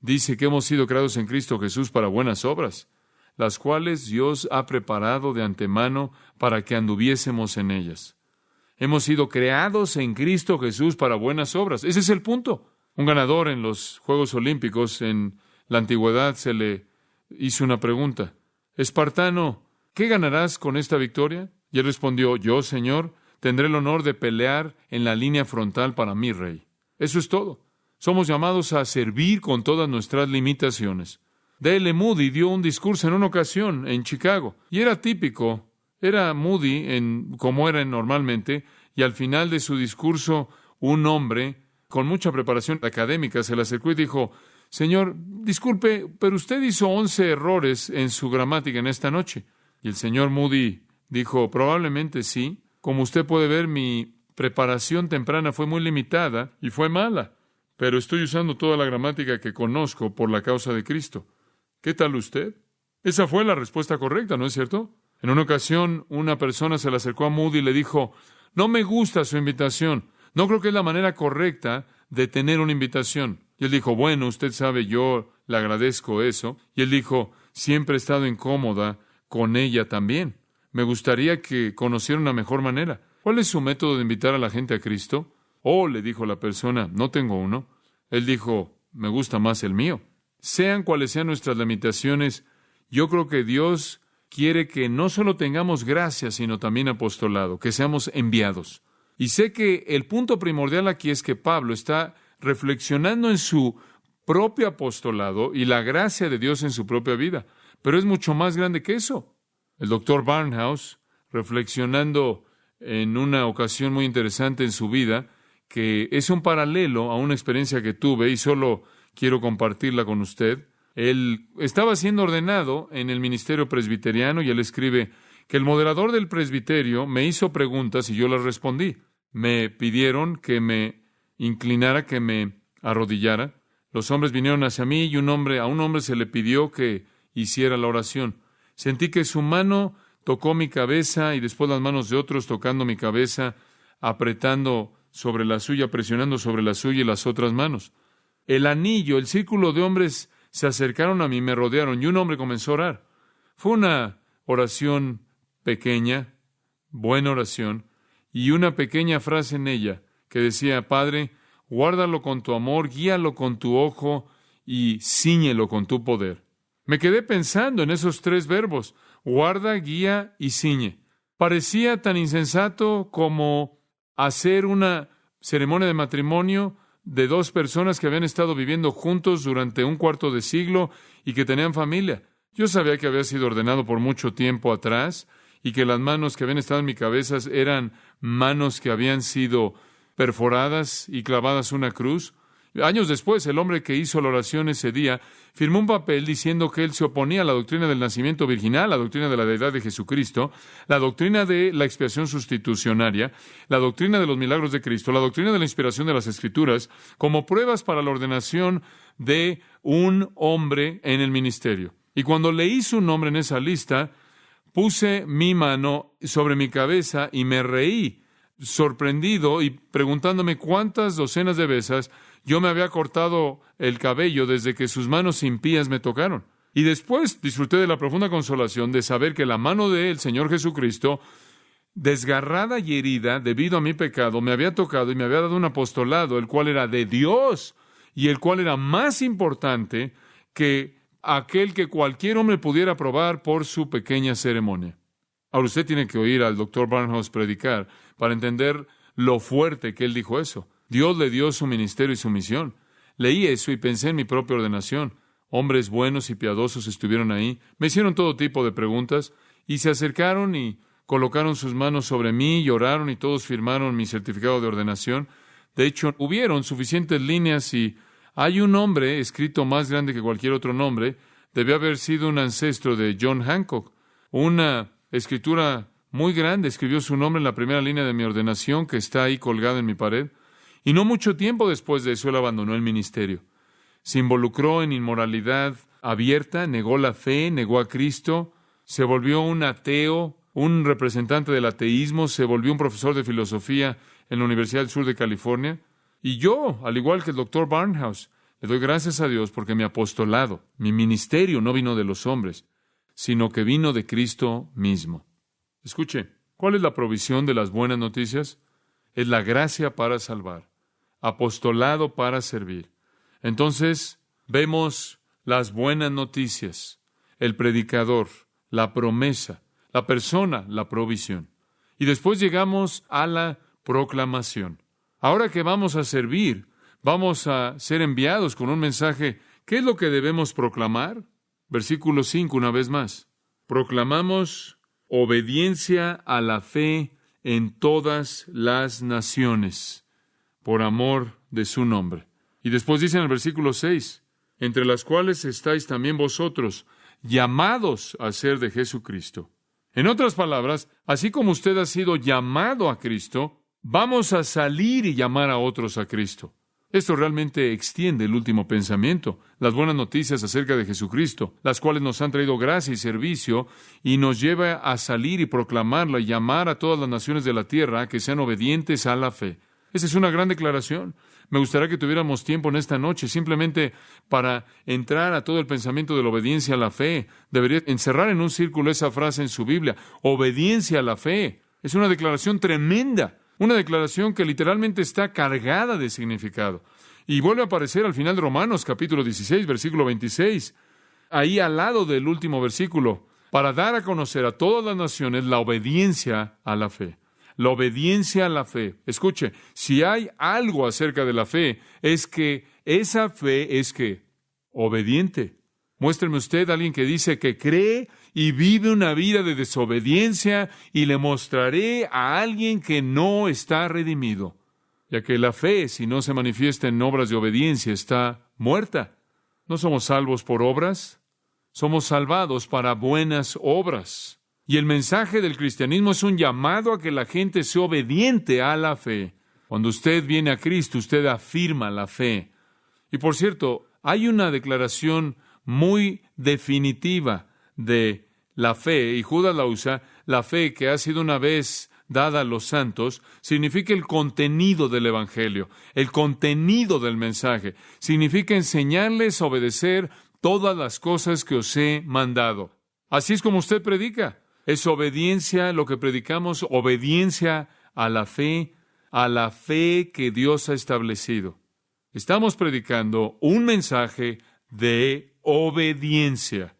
dice que hemos sido creados en Cristo Jesús para buenas obras, las cuales Dios ha preparado de antemano para que anduviésemos en ellas. Hemos sido creados en Cristo Jesús para buenas obras. Ese es el punto. Un ganador en los Juegos Olímpicos en la antigüedad se le hizo una pregunta. Espartano, ¿qué ganarás con esta victoria? Y él respondió, yo, Señor, tendré el honor de pelear en la línea frontal para mi rey. Eso es todo. Somos llamados a servir con todas nuestras limitaciones. D.L. Moody dio un discurso en una ocasión en Chicago, y era típico, era Moody como era normalmente, y al final de su discurso, un hombre con mucha preparación académica se le acercó y dijo, Señor, disculpe, pero usted hizo 11 errores en su gramática en esta noche. Y el señor Moody dijo, probablemente sí. Como usted puede ver, mi preparación temprana fue muy limitada y fue mala, pero estoy usando toda la gramática que conozco por la causa de Cristo. ¿Qué tal usted? Esa fue la respuesta correcta, ¿no es cierto? En una ocasión, una persona se le acercó a Moody y le dijo, no me gusta su invitación. No creo que es la manera correcta de tener una invitación. Y él dijo, bueno, usted sabe, yo le agradezco eso. Y él dijo, siempre he estado incómoda con ella también. Me gustaría que conociera una mejor manera. ¿Cuál es su método de invitar a la gente a Cristo? Oh, le dijo la persona, no tengo uno. Él dijo, me gusta más el mío. Sean cuales sean nuestras limitaciones, yo creo que Dios quiere que no solo tengamos gracia, sino también apostolado, que seamos enviados. Y sé que el punto primordial aquí es que Pablo está reflexionando en su propio apostolado y la gracia de Dios en su propia vida. Pero es mucho más grande que eso. El doctor Barnhouse, reflexionando en una ocasión muy interesante en su vida, que es un paralelo a una experiencia que tuve y solo quiero compartirla con usted. Él estaba siendo ordenado en el ministerio presbiteriano y él escribe que el moderador del presbiterio me hizo preguntas y yo las respondí. Me pidieron que me inclinara, que me arrodillara. Los hombres vinieron hacia mí y a un hombre se le pidió que hiciera la oración. Sentí que su mano tocó mi cabeza y después las manos de otros tocando mi cabeza, apretando sobre la suya, presionando sobre la suya y las otras manos. El anillo, el círculo de hombres se acercaron a mí, me rodearon y un hombre comenzó a orar. Fue una oración pequeña, buena oración, y una pequeña frase en ella que decía, Padre, guárdalo con tu amor, guíalo con tu ojo y cíñelo con tu poder. Me quedé pensando en esos tres verbos, guarda, guía y ciñe. Parecía tan insensato como hacer una ceremonia de matrimonio de dos personas que habían estado viviendo juntos durante un cuarto de siglo y que tenían familia. Yo sabía que había sido ordenado por mucho tiempo atrás y que las manos que habían estado en mi cabeza eran manos que habían sido perforadas y clavadas una cruz. Años después, el hombre que hizo la oración ese día firmó un papel diciendo que él se oponía a la doctrina del nacimiento virginal, la doctrina de la deidad de Jesucristo, la doctrina de la expiación sustitucionaria, la doctrina de los milagros de Cristo, la doctrina de la inspiración de las Escrituras, como pruebas para la ordenación de un hombre en el ministerio. Y cuando leí su nombre en esa lista, puse mi mano sobre mi cabeza y me reí, sorprendido y preguntándome cuántas docenas de veces yo me había cortado el cabello desde que sus manos impías me tocaron. Y después disfruté de la profunda consolación de saber que la mano del Señor Jesucristo, desgarrada y herida debido a mi pecado, me había tocado y me había dado un apostolado, el cual era de Dios y el cual era más importante que aquel que cualquier hombre pudiera probar por su pequeña ceremonia. Ahora usted tiene que oír al Dr. Barnhouse predicar para entender lo fuerte que él dijo eso. Dios le dio su ministerio y su misión. Leí eso y pensé en mi propia ordenación. Hombres buenos y piadosos estuvieron ahí. Me hicieron todo tipo de preguntas y se acercaron y colocaron sus manos sobre mí y oraron y todos firmaron mi certificado de ordenación. De hecho, hubieron suficientes líneas y hay un nombre escrito más grande que cualquier otro nombre Debió haber sido un ancestro de John Hancock. Una escritura muy grande escribió su nombre en la primera línea de mi ordenación, que está ahí colgada en mi pared. Y no mucho tiempo después de eso, él abandonó el ministerio. Se involucró en inmoralidad abierta, negó la fe, negó a Cristo, se volvió un ateo, un representante del ateísmo, se volvió un profesor de filosofía en la Universidad del Sur de California. Y yo, al igual que el doctor Barnhouse, le doy gracias a Dios porque mi apostolado, mi ministerio no vino de los hombres, sino que vino de Cristo mismo. Escuche, ¿cuál es la provisión de las buenas noticias? Es la gracia para salvar, apostolado para servir. Entonces, vemos las buenas noticias, el predicador, la promesa, la persona, la provisión. Y después llegamos a la proclamación. Ahora que vamos a servir, vamos a ser enviados con un mensaje. ¿Qué es lo que debemos proclamar? Versículo 5, una vez más. Proclamamos obediencia a la fe en todas las naciones, por amor de su nombre. Y después dice en el versículo 6, entre las cuales estáis también vosotros, llamados a ser de Jesucristo. En otras palabras, así como usted ha sido llamado a Cristo, vamos a salir y llamar a otros a Cristo. Esto realmente extiende el último pensamiento, las buenas noticias acerca de Jesucristo, las cuales nos han traído gracia y servicio, y nos lleva a salir y proclamarla y llamar a todas las naciones de la tierra que sean obedientes a la fe. Esa es una gran declaración. Me gustaría que tuviéramos tiempo en esta noche simplemente para entrar a todo el pensamiento de la obediencia a la fe. Debería encerrar en un círculo esa frase en su Biblia, obediencia a la fe. Es una declaración tremenda, una declaración que literalmente está cargada de significado. Y vuelve a aparecer al final de Romanos, capítulo 16, versículo 26, ahí al lado del último versículo, para dar a conocer a todas las naciones la obediencia a la fe. La obediencia a la fe. Escuche, si hay algo acerca de la fe, es que esa fe es que obediente. Muéstreme usted a alguien que dice que cree y vive una vida de desobediencia, y le mostraré a alguien que no está redimido, ya que la fe, si no se manifiesta en obras de obediencia, está muerta. No somos salvos por obras, somos salvados para buenas obras. Y el mensaje del cristianismo es un llamado a que la gente sea obediente a la fe. Cuando usted viene a Cristo, usted afirma la fe. Y por cierto, hay una declaración muy definitiva de la fe, y Judas la usa. La fe que ha sido una vez dada a los santos significa el contenido del Evangelio, el contenido del mensaje. Significa enseñarles a obedecer todas las cosas que os he mandado. Así es como usted predica. Es obediencia lo que predicamos, obediencia a la fe que Dios ha establecido. Estamos predicando un mensaje de obediencia.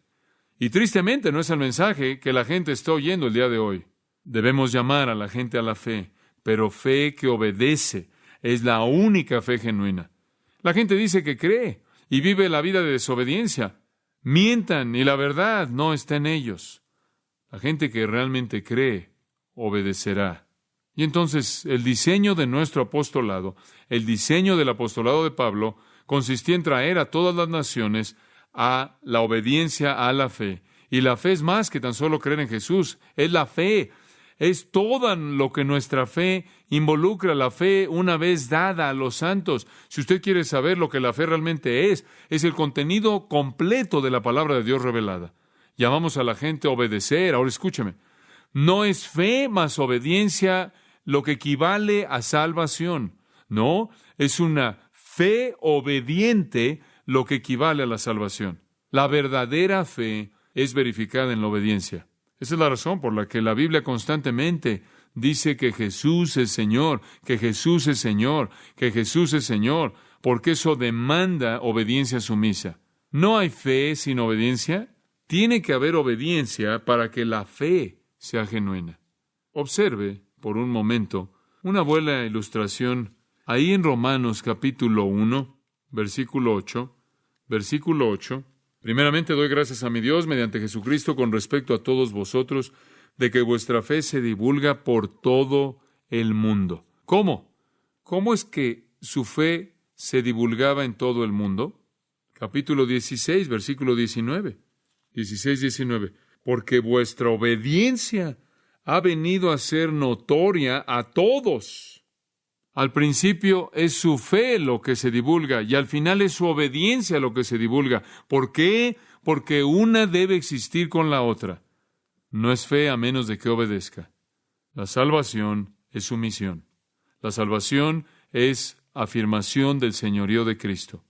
Y tristemente no es el mensaje que la gente está oyendo el día de hoy. Debemos llamar a la gente a la fe, pero fe que obedece es la única fe genuina. La gente dice que cree y vive la vida de desobediencia. Mientan y la verdad no está en ellos. La gente que realmente cree, obedecerá. Y entonces, el diseño de nuestro apostolado, el diseño del apostolado de Pablo, consistía en traer a todas las naciones a la obediencia a la fe. Y la fe es más que tan solo creer en Jesús, es la fe. Es todo lo que nuestra fe involucra, la fe una vez dada a los santos. Si usted quiere saber lo que la fe realmente es el contenido completo de la palabra de Dios revelada. Llamamos a la gente a obedecer. Ahora escúcheme. No es fe más obediencia lo que equivale a salvación. No, es una fe obediente lo que equivale a la salvación. La verdadera fe es verificada en la obediencia. Esa es la razón por la que la Biblia constantemente dice que Jesús es Señor, que Jesús es Señor, que Jesús es Señor, porque eso demanda obediencia sumisa. ¿No hay fe sin obediencia? Tiene que haber obediencia para que la fe sea genuina. Observe, por un momento, una buena ilustración ahí en Romanos capítulo 1, versículo 8. Versículo 8. Primeramente doy gracias a mi Dios mediante Jesucristo con respecto a todos vosotros, de que vuestra fe se divulga por todo el mundo. ¿Cómo? ¿Cómo es que su fe se divulgaba en todo el mundo? Capítulo 16, versículo 19. 16, 19. Porque vuestra obediencia ha venido a ser notoria a todos. Al principio es su fe lo que se divulga y al final es su obediencia lo que se divulga. ¿Por qué? Porque una debe existir con la otra. No es fe a menos de que obedezca. La salvación es sumisión. La salvación es afirmación del señorío de Cristo.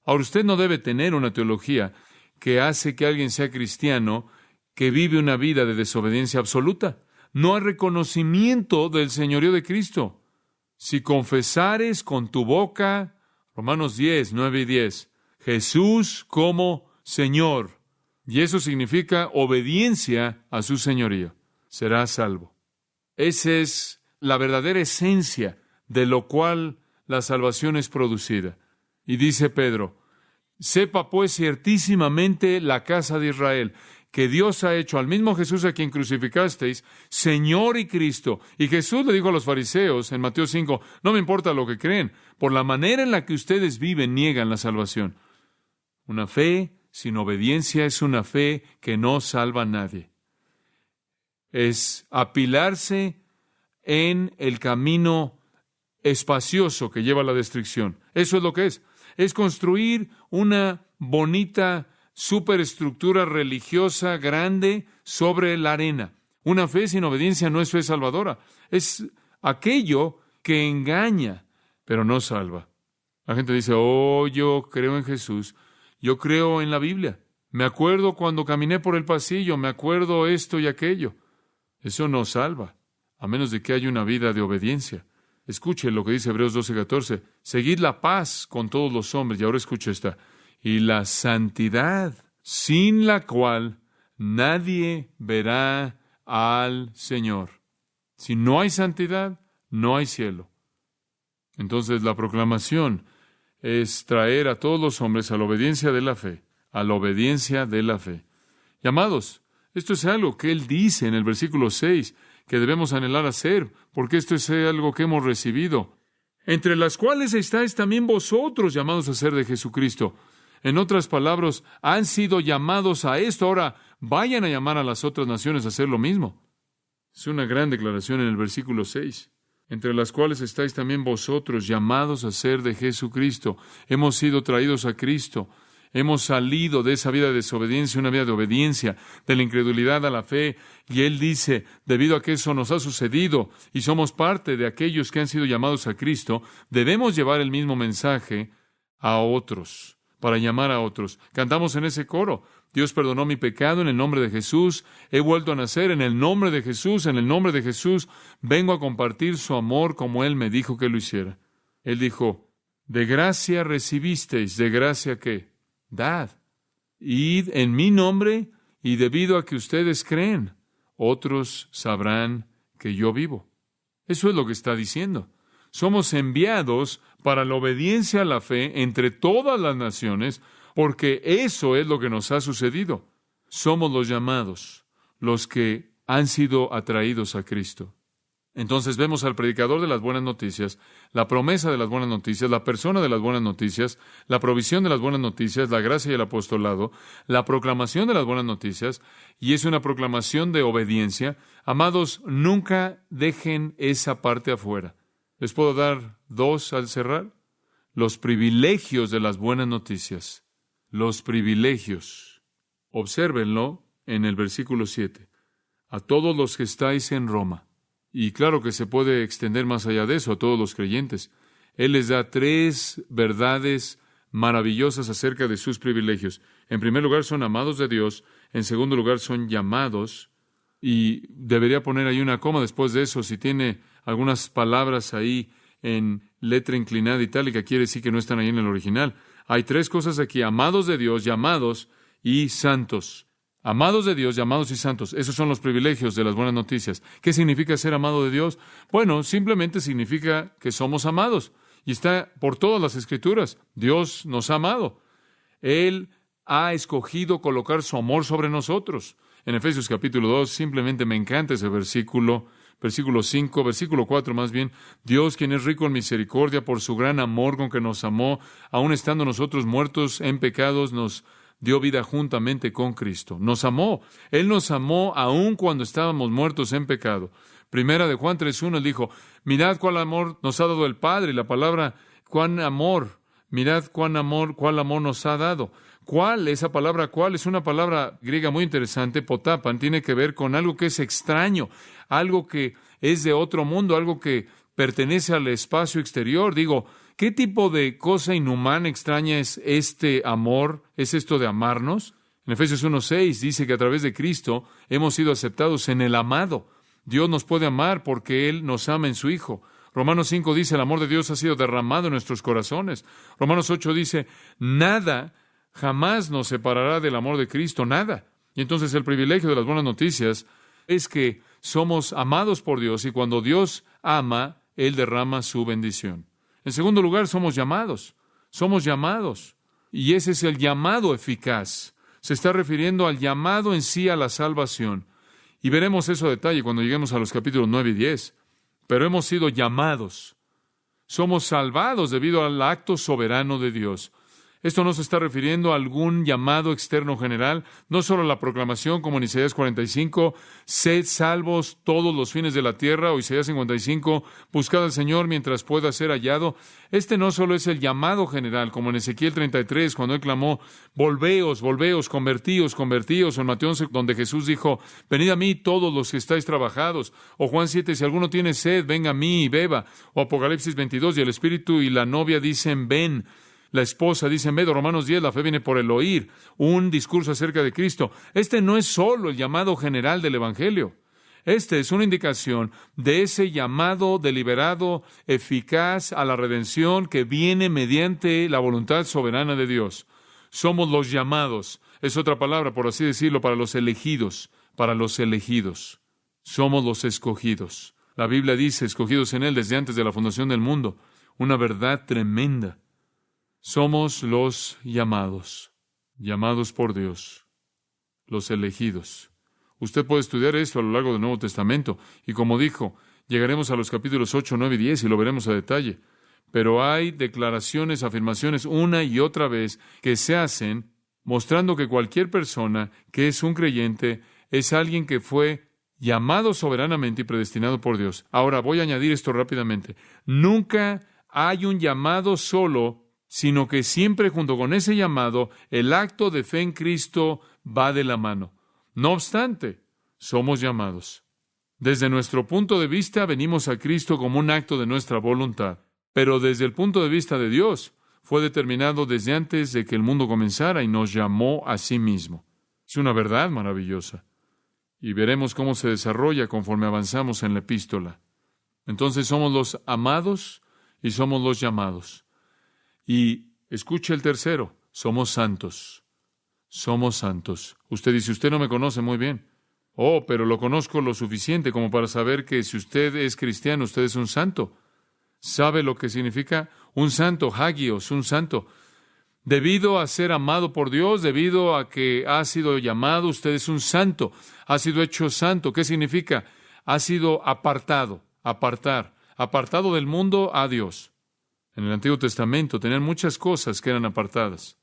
Ahora, usted no debe tener una teología que hace que alguien sea cristiano que vive una vida de desobediencia absoluta. No hay reconocimiento del señorío de Cristo. Si confesares con tu boca, Romanos 10, 9 y 10, Jesús como Señor, y eso significa obediencia a su señorío, serás salvo. Esa es la verdadera esencia de lo cual la salvación es producida. Y dice Pedro, sepa pues ciertísimamente la casa de Israel, que Dios ha hecho al mismo Jesús a quien crucificasteis, Señor y Cristo. Y Jesús le dijo a los fariseos en Mateo 5, no me importa lo que creen, por la manera en la que ustedes viven niegan la salvación. Una fe sin obediencia es una fe que no salva a nadie. Es apilarse en el camino espacioso que lleva a la destrucción. Eso es lo que es. Es construir una bonita superestructura religiosa grande sobre la arena. Una fe sin obediencia no es fe salvadora. Es aquello que engaña, pero no salva. La gente dice, yo creo en Jesús, yo creo en la Biblia. Me acuerdo cuando caminé por el pasillo, me acuerdo esto y aquello. Eso no salva, a menos de que haya una vida de obediencia. Escuche lo que dice Hebreos 12:14. Seguid la paz con todos los hombres. Y ahora escuche esta. Y la santidad, sin la cual nadie verá al Señor. Si no hay santidad, no hay cielo. Entonces la proclamación es traer a todos los hombres a la obediencia de la fe, a la obediencia de la fe. Y amados, esto es algo que Él dice en el versículo 6, que debemos anhelar hacer, porque esto es algo que hemos recibido, entre las cuales estáis también vosotros llamados a ser de Jesucristo. En otras palabras, han sido llamados a esto. Ahora, vayan a llamar a las otras naciones a hacer lo mismo. Es una gran declaración en el versículo 6. Entre las cuales estáis también vosotros llamados a ser de Jesucristo. Hemos sido traídos a Cristo. Hemos salido de esa vida de desobediencia, una vida de obediencia, de la incredulidad a la fe. Y Él dice, debido a que eso nos ha sucedido y somos parte de aquellos que han sido llamados a Cristo, debemos llevar el mismo mensaje a otros, para llamar a otros. Cantamos en ese coro, Dios perdonó mi pecado en el nombre de Jesús, he vuelto a nacer en el nombre de Jesús, en el nombre de Jesús, vengo a compartir su amor como Él me dijo que lo hiciera. Él dijo, de gracia recibisteis, ¿de gracia qué? Dad. Id en mi nombre, y debido a que ustedes creen, otros sabrán que yo vivo. Eso es lo que está diciendo. Somos enviados para la obediencia a la fe entre todas las naciones, porque eso es lo que nos ha sucedido. Somos los llamados, los que han sido atraídos a Cristo. Entonces vemos al predicador de las buenas noticias, la promesa de las buenas noticias, la persona de las buenas noticias, la provisión de las buenas noticias, la gracia y el apostolado, la proclamación de las buenas noticias, y es una proclamación de obediencia. Amados, nunca dejen esa parte afuera. ¿Les puedo dar dos al cerrar? Los privilegios de las buenas noticias. Los privilegios. Obsérvenlo en el versículo 7. A todos los que estáis en Roma. Y claro que se puede extender más allá de eso, a todos los creyentes. Él les da 3 verdades maravillosas acerca de sus privilegios. En primer lugar, son amados de Dios. En segundo lugar, son llamados. Y debería poner ahí una coma después de eso. Si tiene algunas palabras ahí en letra inclinada itálica, quiere decir que no están ahí en el original. Hay 3 cosas aquí: amados de Dios, llamados y santos. Amados de Dios, llamados y santos. Esos son los privilegios de las buenas noticias. ¿Qué significa ser amado de Dios? Bueno, simplemente significa que somos amados. Y está por todas las Escrituras. Dios nos ha amado. Él ha escogido colocar su amor sobre nosotros. En Efesios capítulo 2, simplemente me encanta ese versículo 5, versículo 4 más bien. Dios, quien es rico en misericordia, por su gran amor con que nos amó, aun estando nosotros muertos en pecados, nos dio vida juntamente con Cristo. Nos amó. Él nos amó aun cuando estábamos muertos en pecado. Primera de Juan 3:1, él dijo, mirad cuál amor nos ha dado el Padre. Y la palabra, cuán amor, mirad cuál amor nos ha dado. ¿Cuál? Esa palabra cuál es una palabra griega muy interesante, potapan, tiene que ver con algo que es extraño, algo que es de otro mundo, algo que pertenece al espacio exterior. Digo, ¿qué tipo de cosa inhumana, extraña es este amor? ¿Es esto de amarnos? En Efesios 1:6 dice que a través de Cristo hemos sido aceptados en el amado. Dios nos puede amar porque Él nos ama en su Hijo. Romanos 5 dice, el amor de Dios ha sido derramado en nuestros corazones. Romanos 8 dice, nada jamás nos separará del amor de Cristo, nada. Y entonces el privilegio de las buenas noticias es que somos amados por Dios y cuando Dios ama, Él derrama su bendición. En segundo lugar, somos llamados. Somos llamados. Y ese es el llamado eficaz. Se está refiriendo al llamado en sí a la salvación. Y veremos eso a detalle cuando lleguemos a los capítulos 9 y 10. Pero hemos sido llamados. Somos salvados debido al acto soberano de Dios. Esto no se está refiriendo a algún llamado externo general, no solo a la proclamación como en Isaías 45, sed salvos todos los fines de la tierra, o Isaías 55, buscad al Señor mientras pueda ser hallado. Este no solo es el llamado general, como en Ezequiel 33, cuando él clamó, volveos, volveos, convertíos, convertíos, o en Mateo 11, donde Jesús dijo, venid a mí todos los que estáis trabajados, o Juan 7, si alguno tiene sed, venga a mí y beba, o Apocalipsis 22, y el Espíritu y la novia dicen, ven. La esposa dice en medio, Romanos 10, la fe viene por el oír, un discurso acerca de Cristo. Este no es solo el llamado general del Evangelio. Este es una indicación de ese llamado deliberado, eficaz a la redención que viene mediante la voluntad soberana de Dios. Somos los llamados. Es otra palabra, por así decirlo, para los elegidos, para los elegidos. Somos los escogidos. La Biblia dice, escogidos en Él desde antes de la fundación del mundo. Una verdad tremenda. Somos los llamados por Dios, los elegidos. Usted puede estudiar esto a lo largo del Nuevo Testamento, y como dijo, llegaremos a los capítulos 8, 9 y 10 y lo veremos a detalle. Pero hay declaraciones, afirmaciones una y otra vez que se hacen mostrando que cualquier persona que es un creyente es alguien que fue llamado soberanamente y predestinado por Dios. Ahora voy a añadir esto rápidamente. Nunca hay un llamado solo, sino que siempre junto con ese llamado, el acto de fe en Cristo va de la mano. No obstante, somos llamados. Desde nuestro punto de vista, venimos a Cristo como un acto de nuestra voluntad, pero desde el punto de vista de Dios, fue determinado desde antes de que el mundo comenzara y nos llamó a sí mismo. Es una verdad maravillosa. Y veremos cómo se desarrolla conforme avanzamos en la epístola. Entonces somos los amados y somos los llamados. Y escuche el tercero, somos santos. Somos santos. Usted dice, usted no me conoce muy bien. Oh, pero lo conozco lo suficiente como para saber que si usted es cristiano, usted es un santo. ¿Sabe lo que significa? Un santo, hagios, un santo. Debido a ser amado por Dios, debido a que ha sido llamado, usted es un santo. Ha sido hecho santo. ¿Qué significa? Ha sido apartado, apartado del mundo a Dios. En el Antiguo Testamento tenían muchas cosas que eran apartadas.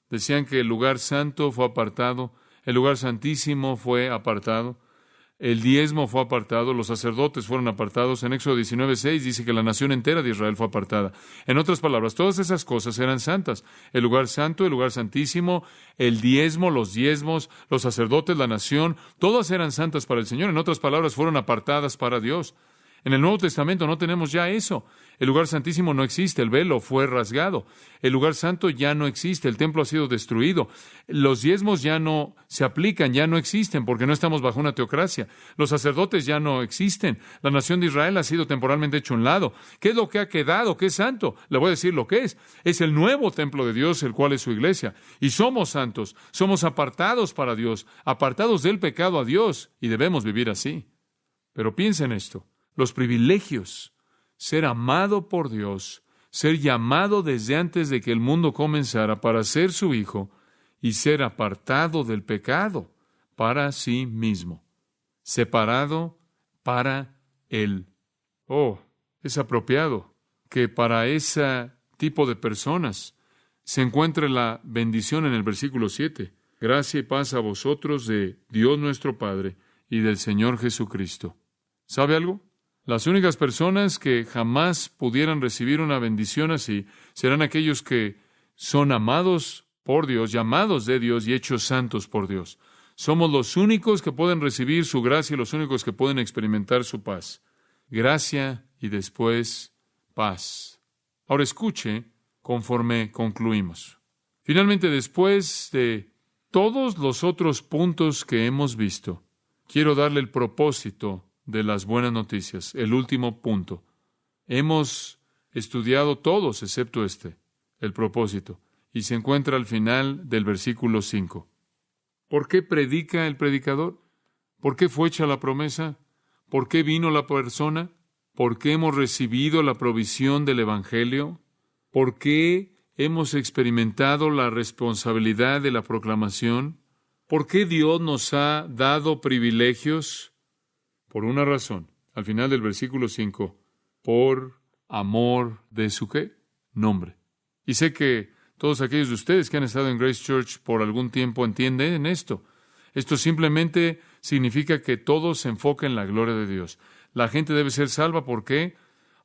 Decían que el lugar santo fue apartado, el lugar santísimo fue apartado, el diezmo fue apartado, los sacerdotes fueron apartados. En Éxodo 19:6 dice que la nación entera de Israel fue apartada. En otras palabras, todas esas cosas eran santas. El lugar santo, el lugar santísimo, el diezmo, los diezmos, los sacerdotes, la nación, todas eran santas para el Señor. En otras palabras, fueron apartadas para Dios. En el Nuevo Testamento no tenemos ya eso. El lugar santísimo no existe, el velo fue rasgado. El lugar santo ya no existe, el templo ha sido destruido. Los diezmos ya no se aplican, ya no existen, porque no estamos bajo una teocracia. Los sacerdotes ya no existen. La nación de Israel ha sido temporalmente hecho a un lado. ¿Qué es lo que ha quedado? ¿Qué es santo? Le voy a decir lo que es. Es el nuevo templo de Dios, el cual es su iglesia. Y somos santos, somos apartados para Dios, apartados del pecado a Dios, y debemos vivir así. Pero piensen esto. Los privilegios, ser amado por Dios, ser llamado desde antes de que el mundo comenzara para ser su hijo y ser apartado del pecado para sí mismo, separado para Él. Oh, es apropiado que para ese tipo de personas se encuentra la bendición en el versículo 7. Gracia y paz a vosotros de Dios nuestro Padre y del Señor Jesucristo. ¿Sabe algo? Las únicas personas que jamás pudieran recibir una bendición así serán aquellos que son amados por Dios, llamados de Dios y hechos santos por Dios. Somos los únicos que pueden recibir su gracia y los únicos que pueden experimentar su paz. Gracia y después paz. Ahora escuche conforme concluimos. Finalmente, después de todos los otros puntos que hemos visto, quiero darle el propósito de las buenas noticias, el último punto. Hemos estudiado todos excepto el propósito, y se encuentra al final del versículo 5. ¿Por qué predica el predicador? ¿Por qué fue hecha la promesa? ¿Por qué vino la persona? ¿Por qué hemos recibido la provisión del Evangelio? ¿Por qué hemos experimentado la responsabilidad de la proclamación? ¿Por qué Dios nos ha dado privilegios? Por una razón. Al final del versículo 5, por amor de su ¿qué? Nombre. Y sé que todos aquellos de ustedes que han estado en Grace Church por algún tiempo entienden esto. Esto simplemente significa que todo se enfoca en la gloria de Dios. La gente debe ser salva, ¿por qué?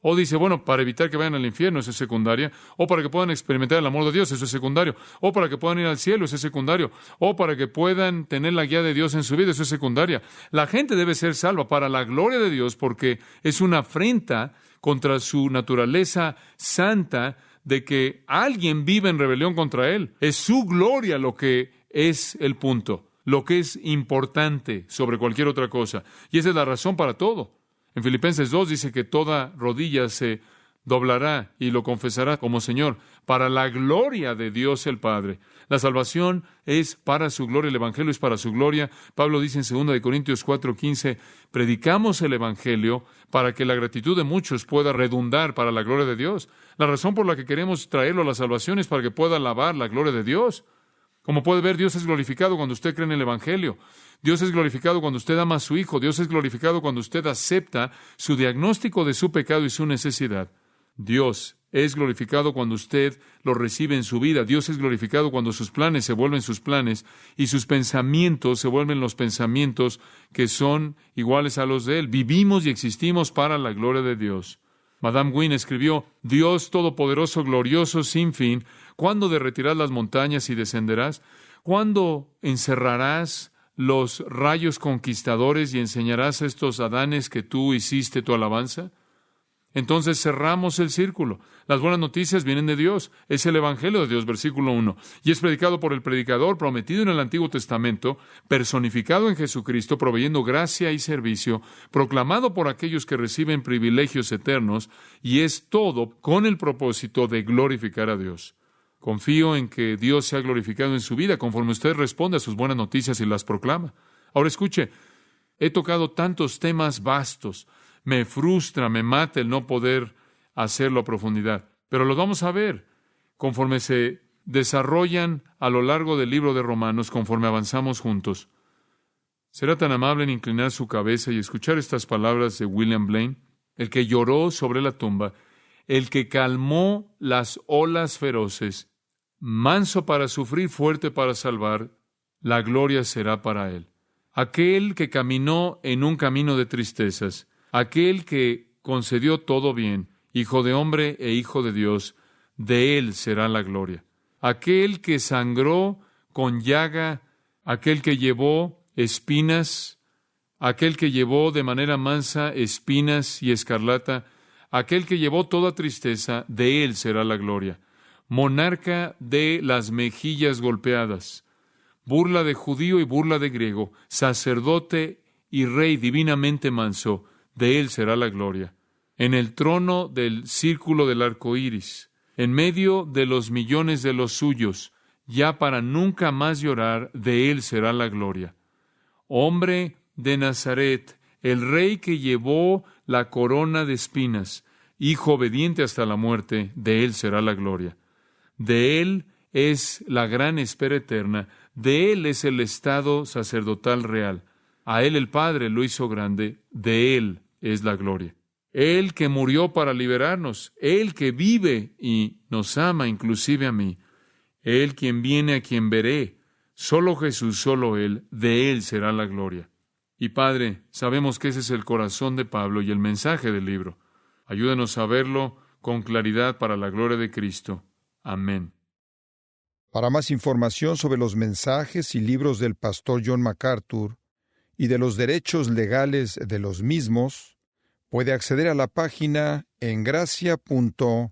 O dice, bueno, para evitar que vayan al infierno, eso es secundaria. O para que puedan experimentar el amor de Dios, eso es secundario. O para que puedan ir al cielo, eso es secundario. O para que puedan tener la guía de Dios en su vida, eso es secundaria. La gente debe ser salva para la gloria de Dios porque es una afrenta contra su naturaleza santa de que alguien vive en rebelión contra Él. Es su gloria lo que es el punto, lo que es importante sobre cualquier otra cosa. Y esa es la razón para todo. En Filipenses 2 dice que toda rodilla se doblará y lo confesará como Señor, para la gloria de Dios el Padre. La salvación es para su gloria, el Evangelio es para su gloria. Pablo dice en 2 Corintios 4:15, predicamos el Evangelio para que la gratitud de muchos pueda redundar para la gloria de Dios. La razón por la que queremos traerlo a la salvación es para que pueda alabar la gloria de Dios. Como puede ver, Dios es glorificado cuando usted cree en el Evangelio. Dios es glorificado cuando usted ama a su Hijo. Dios es glorificado cuando usted acepta su diagnóstico de su pecado y su necesidad. Dios es glorificado cuando usted lo recibe en su vida. Dios es glorificado cuando sus planes se vuelven sus planes y sus pensamientos se vuelven los pensamientos que son iguales a los de Él. Vivimos y existimos para la gloria de Dios. Madame Wynne escribió, Dios todopoderoso, glorioso, sin fin, ¿cuándo derretirás las montañas y descenderás? ¿Cuándo encerrarás los rayos conquistadores y enseñarás a estos Adanes que tú hiciste tu alabanza? Entonces cerramos el círculo. Las buenas noticias vienen de Dios. Es el Evangelio de Dios, versículo 1. Y es predicado por el predicador, prometido en el Antiguo Testamento, personificado en Jesucristo, proveyendo gracia y servicio, proclamado por aquellos que reciben privilegios eternos, y es todo con el propósito de glorificar a Dios. Confío en que Dios sea glorificado en su vida conforme usted responde a sus buenas noticias y las proclama. Ahora escuche, he tocado tantos temas vastos. Me frustra, me mata el no poder hacerlo a profundidad. Pero los vamos a ver conforme se desarrollan a lo largo del libro de Romanos, conforme avanzamos juntos. ¿Será tan amable en inclinar su cabeza y escuchar estas palabras de William Blaine? El que lloró sobre la tumba, el que calmó las olas feroces, manso para sufrir, fuerte para salvar, la gloria será para él. Aquel que caminó en un camino de tristezas, aquel que concedió todo bien, hijo de hombre e hijo de Dios, de él será la gloria. Aquel que sangró con llaga, aquel que llevó espinas, aquel que llevó de manera mansa espinas y escarlata, aquel que llevó toda tristeza, de él será la gloria. Monarca de las mejillas golpeadas, burla de judío y burla de griego, sacerdote y rey divinamente manso, de él será la gloria. En el trono del círculo del arco iris, en medio de los millones de los suyos, ya para nunca más llorar, de él será la gloria. Hombre de Nazaret, el rey que llevó la corona de espinas, hijo obediente hasta la muerte, de él será la gloria. De él es la gran espera eterna, de él es el estado sacerdotal real. A él el Padre lo hizo grande, de él es la gloria. Él que murió para liberarnos, él que vive y nos ama, inclusive a mí. Él quien viene a quien veré. Solo Jesús, solo Él, de Él será la gloria. Y Padre, sabemos que ese es el corazón de Pablo y el mensaje del libro. Ayúdanos a verlo con claridad para la gloria de Cristo. Amén. Para más información sobre los mensajes y libros del pastor John MacArthur y de los derechos legales de los mismos, puede acceder a la página en gracia.org.